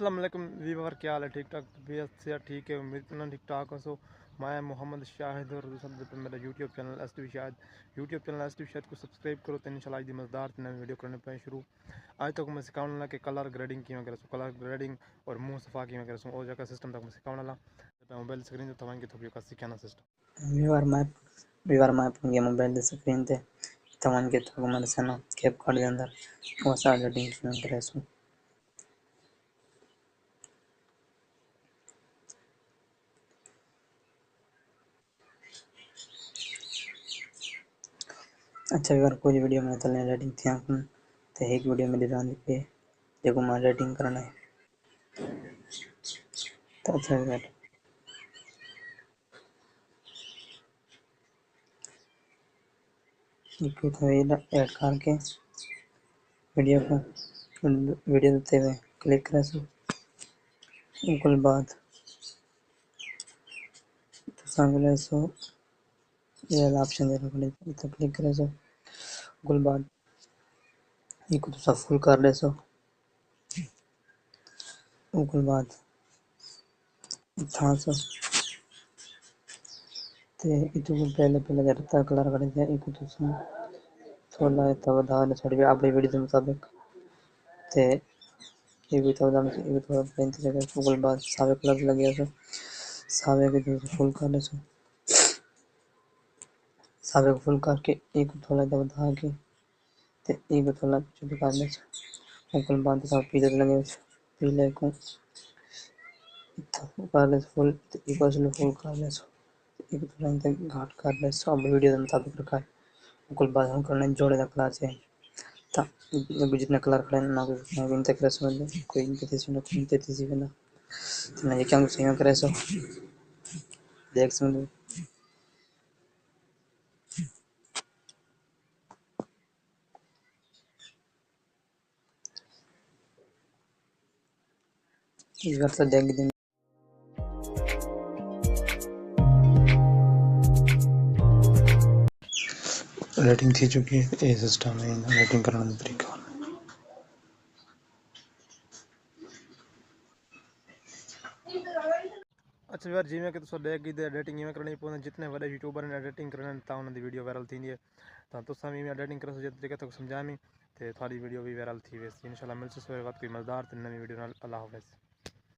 अस्सलाम वालेकुम व्यूअर, क्या हाल है? ठीक ठाक? तबीयत से ठीक है? उम्मीद करना ठीक ठाक हो। सो मैं मोहम्मद शाहिद और दूसरे पे मेरा YouTube channel S T Shahid को सब्सक्राइब करो तो इंशाल्लाह दी मज़ेदार नई वीडियो करने पे शुरू। आज तक मैं सिखाने लगा कि कलर ग्रेडिंग की वगैरह कलर ग्रेडिंग और मुंह सफा की वगैरह और जगह सिस्टम तक मैं सिखाने लगा मोबाइल स्क्रीन तो तवांगी तो का सिखाना सिस्टम विवर मैप नಮಗೆ ಮೊಬೈಲ್ ಸ್ಕ್ರೀನ್ ತೆ ತವನ್ಗೆ ತಗೊಂಬರ್ಸನ ಕ್ಯಾಪ್ ಕಾರ್ಡ್ अंदर ಹೊಸ ಎಡಿಟಿಂಗ್ ಪ್ರೆಸ್ अच्छा विवर कोई वीडियो में तले एडिटिंग थी आपन ते एक वीडियो में दिखाने पे देखो मैं एडिटिंग करना है तो अच्छा विवर इनको तो ऐड करके वीडियो देते हुए क्लिक करें सो उसके बाद तो सांगले सो ये ऑप्शन दे रखा तो क्लिक करें सो उसके बाद इनको तो सब फुल कर ले सो उसके बाद था सो ते इतो पहले जरता कलर करेंगे इको तो थोड़ा तब दाल छोड़ भी अपनी वीडियो के मुताबिक ते ये भी थोड़ा पेंट जगह गूगल बाद सारे कलर लगे सो सारे के जो फुल कर ले सो सारे को फुल करके एक थोड़ा तब दा के ते एक थोड़ा छोटे कर ले सो उसके बाद सब पीले लगे पीले को कर ले फुल एक फुल कर ले सो एक थोड़ा घाट कर ले सो अब वीडियो के मुताबिक रखा है उसके बाद हम करने जोड़े दा क्लास है ता जितने कलर खड़े ना कोई इंते करे सो कोई इनके तीसी ना कोई इंते तीसी ना तो ये क्या सही करे सो देख सो इस बार से देख दिन रेटिंग थी चुकी है ये सिस्टम है रेटिंग करने का तरीका अच्छा यार जिमें कि देख गई एडिटिंग इवें करनी पौंदी जितने बड़े यूट्यूबर ने एडिटिंग करने ता उन्होंने वीडियो वायरल थी है तो तुसा भी एडिटिंग कर जिस तरीके तक समझामी तो थोड़ी वीडियो भी वायरल थी वैसे इंशाल्लाह मिलसे कोई मज़ेदार नई वीडियो। अल्लाह हाफ़िज़।